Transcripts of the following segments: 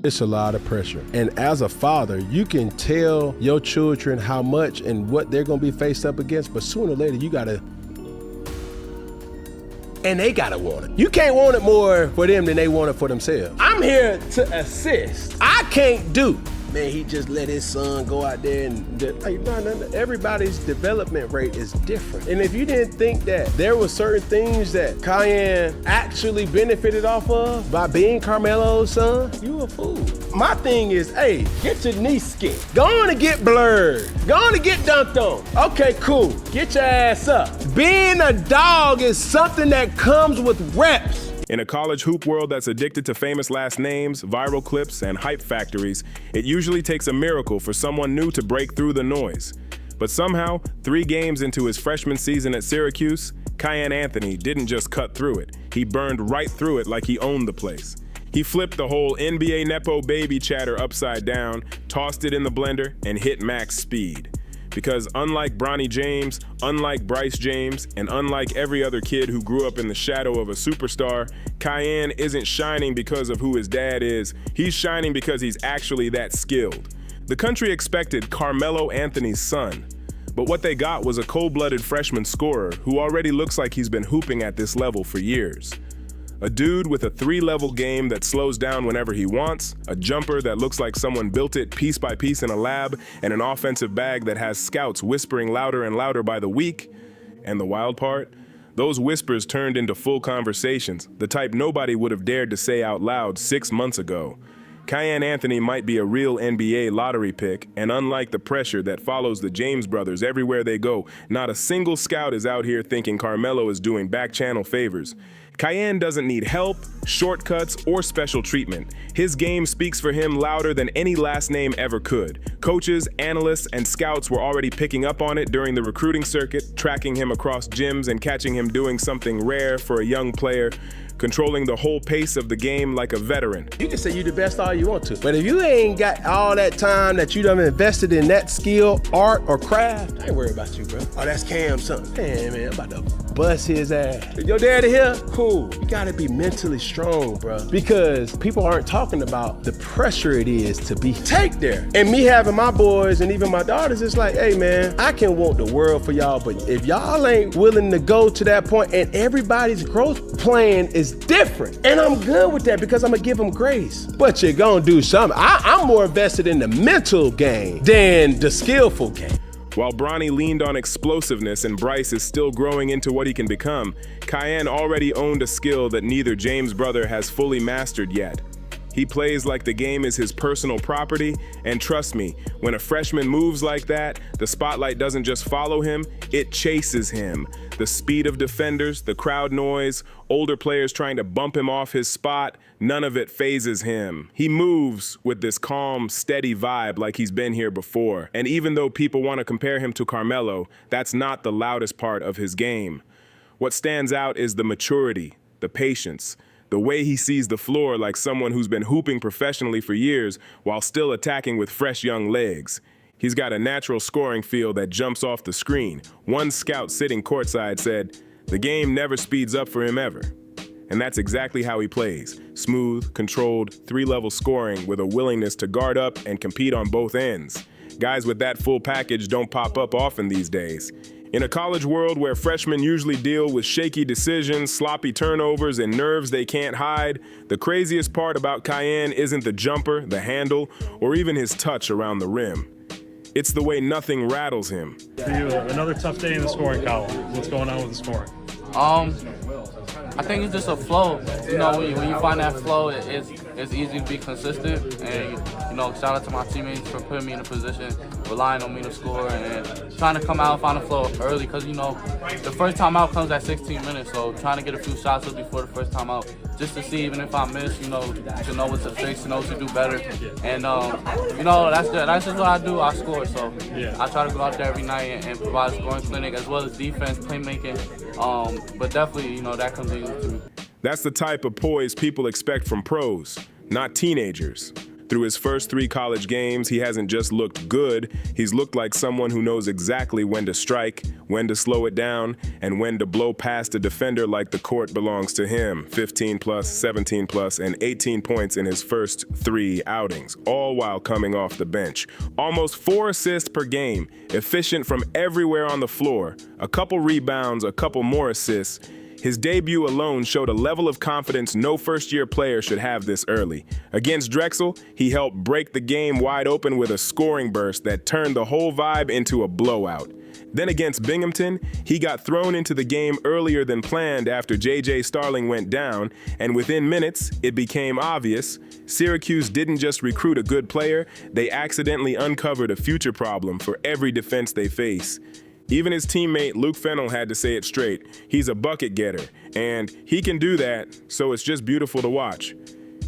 It's a lot of pressure. And as a father, you can tell your children how much and what they're gonna be faced up against, but sooner or later you gotta, and they gotta want it. You can't want it more for them than they want it for themselves. I'm here to assist. I can't do. Man, he just let his son go out there and everybody's development rate is different. And if you didn't think that there were certain things that Cayenne actually benefited off of by being Carmelo's son, you a fool. My thing is, hey, get your knee skin. Go on and get blurred. Go on and get dunked on. Okay, cool. Get your ass up. Being a dog is something that comes with reps. In a college hoop world that's addicted to famous last names, viral clips, and hype factories, it usually takes a miracle for someone new to break through the noise. But somehow, 3 games into his freshman season at Syracuse, Cayenne Anthony didn't just cut through it. He burned right through it like he owned the place. He flipped the whole NBA Nepo baby chatter upside down, tossed it in the blender, and hit max speed. Because unlike Bronny James, unlike Bryce James, and unlike every other kid who grew up in the shadow of a superstar, Cayenne isn't shining because of who his dad is. He's shining because he's actually that skilled. The country expected Carmelo Anthony's son, but what they got was a cold-blooded freshman scorer who already looks like he's been hooping at this level for years. A dude with a 3-level game that slows down whenever he wants, a jumper that looks like someone built it piece by piece in a lab, and an offensive bag that has scouts whispering louder and louder by the week. And the wild part? Those whispers turned into full conversations, the type nobody would have dared to say out loud 6 months ago. Cayenne Anthony might be a real NBA lottery pick, and unlike the pressure that follows the James brothers everywhere they go, not a single scout is out here thinking Carmelo is doing back-channel favors. Cayenne doesn't need help, shortcuts, or special treatment. His game speaks for him louder than any last name ever could. Coaches, analysts, and scouts were already picking up on it during the recruiting circuit, tracking him across gyms and catching him doing something rare for a young player, controlling the whole pace of the game like a veteran. You can say you the best all you want to, but if you ain't got all that time that you done invested in that skill, art, or craft, I ain't worried about you, bro. Oh, that's Cam's son. Man, I'm about to bust his ass. Your daddy here? Cool. You gotta be mentally strong, bro, because people aren't talking about the pressure it is to be take there. And me having my boys and even my daughters, it's like, hey, man, I can want the world for y'all, but if y'all ain't willing to go to that point, and everybody's growth plan is different. And I'm good with that because I'm gonna give them grace. But you're gonna do something. I'm more invested in the mental game than the skillful game. While Bronny leaned on explosiveness and Bryce is still growing into what he can become, Cayenne already owned a skill that neither James brother has fully mastered yet. He plays like the game is his personal property, and trust me, when a freshman moves like that, the spotlight doesn't just follow him, it chases him. The speed of defenders, the crowd noise, older players trying to bump him off his spot, none of it phases him. He moves with this calm, steady vibe like he's been here before. And even though people want to compare him to Carmelo, that's not the loudest part of his game. What stands out is the maturity, the patience, the way he sees the floor like someone who's been hooping professionally for years while still attacking with fresh young legs. He's got a natural scoring feel that jumps off the screen. One scout sitting courtside said, "The game never speeds up for him ever." And that's exactly how he plays. Smooth, controlled, 3-level scoring with a willingness to guard up and compete on both ends. Guys with that full package don't pop up often these days. In a college world where freshmen usually deal with shaky decisions, sloppy turnovers, and nerves they can't hide, the craziest part about Cayenne isn't the jumper, the handle, or even his touch around the rim. It's the way nothing rattles him. For you, another tough day in the scoring column. What's going on with the scoring? I think it's just a flow. You know, when you find that flow, it's easy to be consistent. And, you know, shout out to my teammates for putting me in a position, relying on me to score, and trying to come out and find a flow early. Because, you know, the first time out comes at 16 minutes. So trying to get a few shots before the first time out, just to see even if I miss, you know, to know what to fix, to know what to do better. And, you know, that's just what I do. I score. So I try to go out there every night and provide a scoring clinic as well as defense, playmaking. But definitely, you know, that comes in to me. That's the type of poise people expect from pros, not teenagers. Through his first 3 college games, he hasn't just looked good, he's looked like someone who knows exactly when to strike, when to slow it down, and when to blow past a defender like the court belongs to him. 15 plus, 17 plus, and 18 points in his first 3 outings, all while coming off the bench. Almost 4 assists per game, efficient from everywhere on the floor, a couple rebounds, a couple more assists. His debut alone showed a level of confidence no first-year player should have this early. Against Drexel, he helped break the game wide open with a scoring burst that turned the whole vibe into a blowout. Then against Binghamton, he got thrown into the game earlier than planned after J.J. Starling went down, and within minutes, it became obvious Syracuse didn't just recruit a good player, they accidentally uncovered a future problem for every defense they face. Even his teammate Luke Fennell had to say it straight. He's a bucket getter, and he can do that, so it's just beautiful to watch.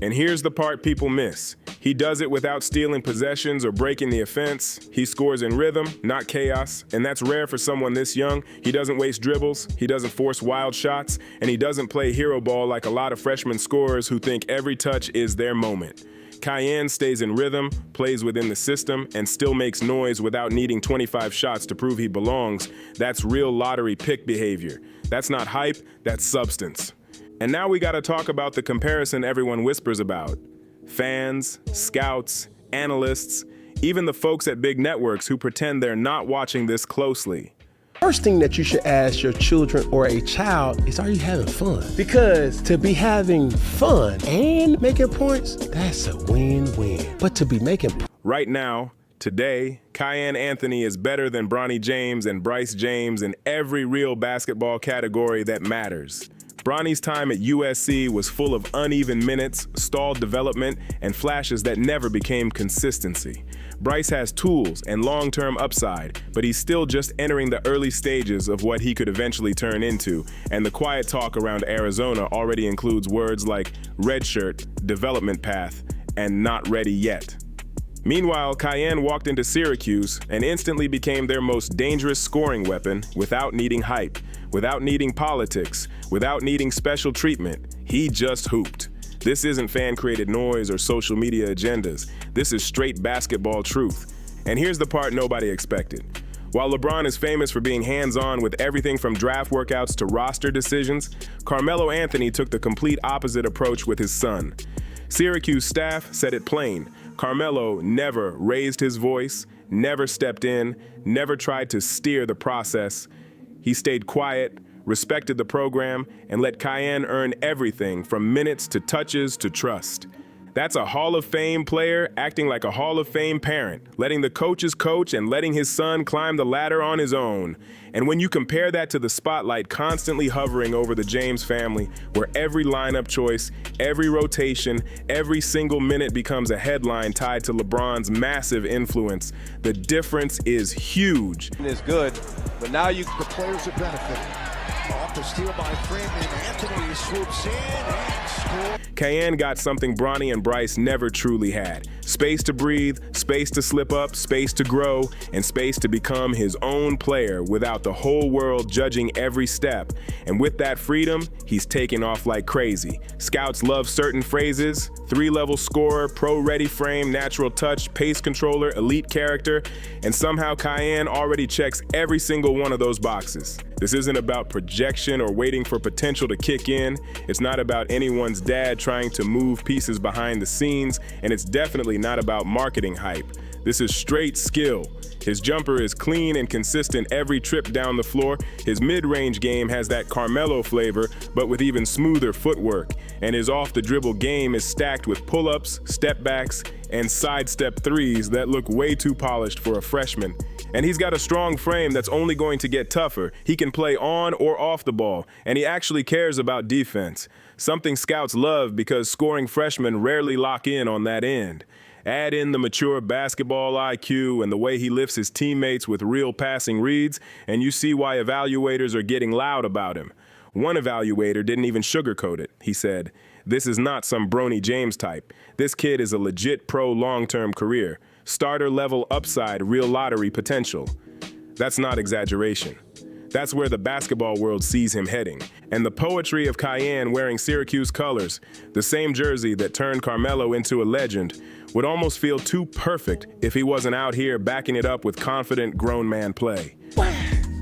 And here's the part people miss. He does it without stealing possessions or breaking the offense. He scores in rhythm, not chaos, and that's rare for someone this young. He doesn't waste dribbles, he doesn't force wild shots, and he doesn't play hero ball like a lot of freshman scorers who think every touch is their moment. Cayenne stays in rhythm, plays within the system, and still makes noise without needing 25 shots to prove he belongs. That's real lottery pick behavior. That's not hype, that's substance. And now we gotta talk about the comparison everyone whispers about. Fans, scouts, analysts, even the folks at big networks who pretend they're not watching this closely. First thing that you should ask your children or a child is, are you having fun? Because to be having fun and making points, that's a win-win. But to be making... Right now, today, Cayenne Anthony is better than Bronny James and Bryce James in every real basketball category that matters. Bronny's time at USC was full of uneven minutes, stalled development, and flashes that never became consistency. Bryce has tools and long-term upside, but he's still just entering the early stages of what he could eventually turn into, and the quiet talk around Arizona already includes words like redshirt, development path, and not ready yet. Meanwhile, Cayenne walked into Syracuse and instantly became their most dangerous scoring weapon without needing hype, without needing politics, without needing special treatment. He just hooped. This isn't fan-created noise or social media agendas. This is straight basketball truth. And here's the part nobody expected. While LeBron is famous for being hands-on with everything from draft workouts to roster decisions, Carmelo Anthony took the complete opposite approach with his son. Syracuse staff said it plain. Carmelo never raised his voice, never stepped in, never tried to steer the process. He stayed quiet, respected the program, and let Cayenne earn everything from minutes to touches to trust. That's a Hall of Fame player acting like a Hall of Fame parent, letting the coaches coach and letting his son climb the ladder on his own. And when you compare that to the spotlight constantly hovering over the James family, where every lineup choice, every rotation, every single minute becomes a headline tied to LeBron's massive influence, the difference is huge. It's good, but now the players are benefiting. Off the steal by Freeman, Anthony swoops in and scores. Cayenne got something Bronny and Bryce never truly had. Space to breathe, space to slip up, space to grow, and space to become his own player without the whole world judging every step. And with that freedom, he's taking off like crazy. Scouts love certain phrases: 3-level scorer, pro-ready frame, natural touch, pace controller, elite character, and somehow Cayenne already checks every single one of those boxes. This isn't about projection or waiting for potential to kick in. It's not about anyone's dad trying to move pieces behind the scenes, and it's definitely not about marketing hype. This is straight skill. His jumper is clean and consistent every trip down the floor. His mid-range game has that Carmelo flavor, but with even smoother footwork. And his off-the-dribble game is stacked with pull-ups, step-backs, and sidestep threes that look way too polished for a freshman. And he's got a strong frame that's only going to get tougher. He can play on or off the ball, and he actually cares about defense. Something scouts love because scoring freshmen rarely lock in on that end. Add in the mature basketball IQ and the way he lifts his teammates with real passing reads, and you see why evaluators are getting loud about him. One evaluator didn't even sugarcoat it. He said, "This is not some Bronny James type. This kid is a legit pro long-term career. Starter level upside, real lottery potential." That's not exaggeration. That's where the basketball world sees him heading. And the poetry of Cayenne wearing Syracuse colors, the same jersey that turned Carmelo into a legend, would almost feel too perfect if he wasn't out here backing it up with confident grown man play.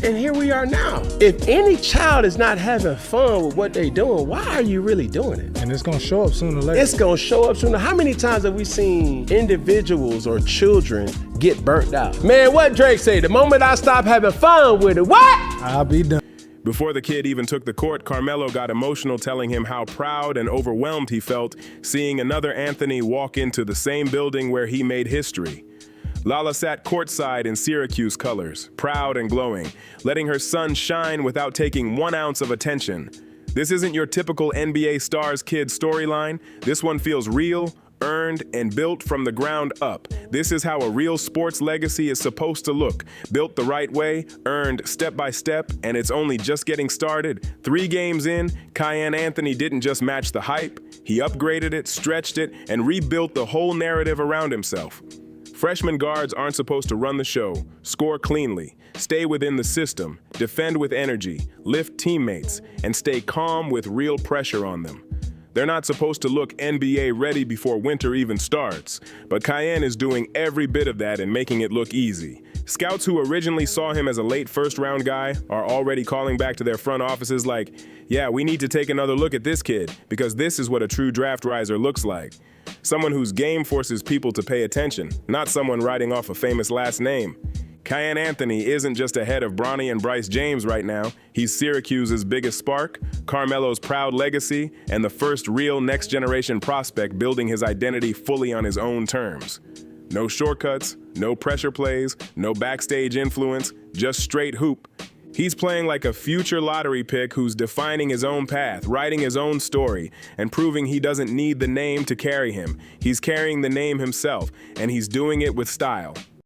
And here we are now. If any child is not having fun with what they're doing, why are you really doing it? And it's gonna show up sooner or later. It's gonna show up sooner. How many times have we seen individuals or children get burnt out? Man, what Drake say? The moment I stop having fun with it, what? I'll be done. Before the kid even took the court, Carmelo got emotional telling him how proud and overwhelmed he felt seeing another Anthony walk into the same building where he made history. Lala sat courtside in Syracuse colors, proud and glowing, letting her son shine without taking 1 ounce of attention. This isn't your typical NBA stars kid storyline. This one feels real, earned, and built from the ground up. This is how a real sports legacy is supposed to look. Built the right way, earned step by step, and it's only just getting started. 3 games in, Cayenne Anthony didn't just match the hype. He upgraded it, stretched it, and rebuilt the whole narrative around himself. Freshman guards aren't supposed to run the show, score cleanly, stay within the system, defend with energy, lift teammates, and stay calm with real pressure on them. They're not supposed to look NBA ready before winter even starts, but Cayenne is doing every bit of that and making it look easy. Scouts who originally saw him as a late first-round guy are already calling back to their front offices like, yeah, we need to take another look at this kid, because this is what a true draft riser looks like. Someone whose game forces people to pay attention, not someone riding off a famous last name. Cayenne Anthony isn't just ahead of Bronny and Bryce James right now. He's Syracuse's biggest spark, Carmelo's proud legacy, and the first real next-generation prospect building his identity fully on his own terms. No shortcuts, no pressure plays, no backstage influence, just straight hoop. He's playing like a future lottery pick who's defining his own path, writing his own story, and proving he doesn't need the name to carry him. He's carrying the name himself, and he's doing it with style.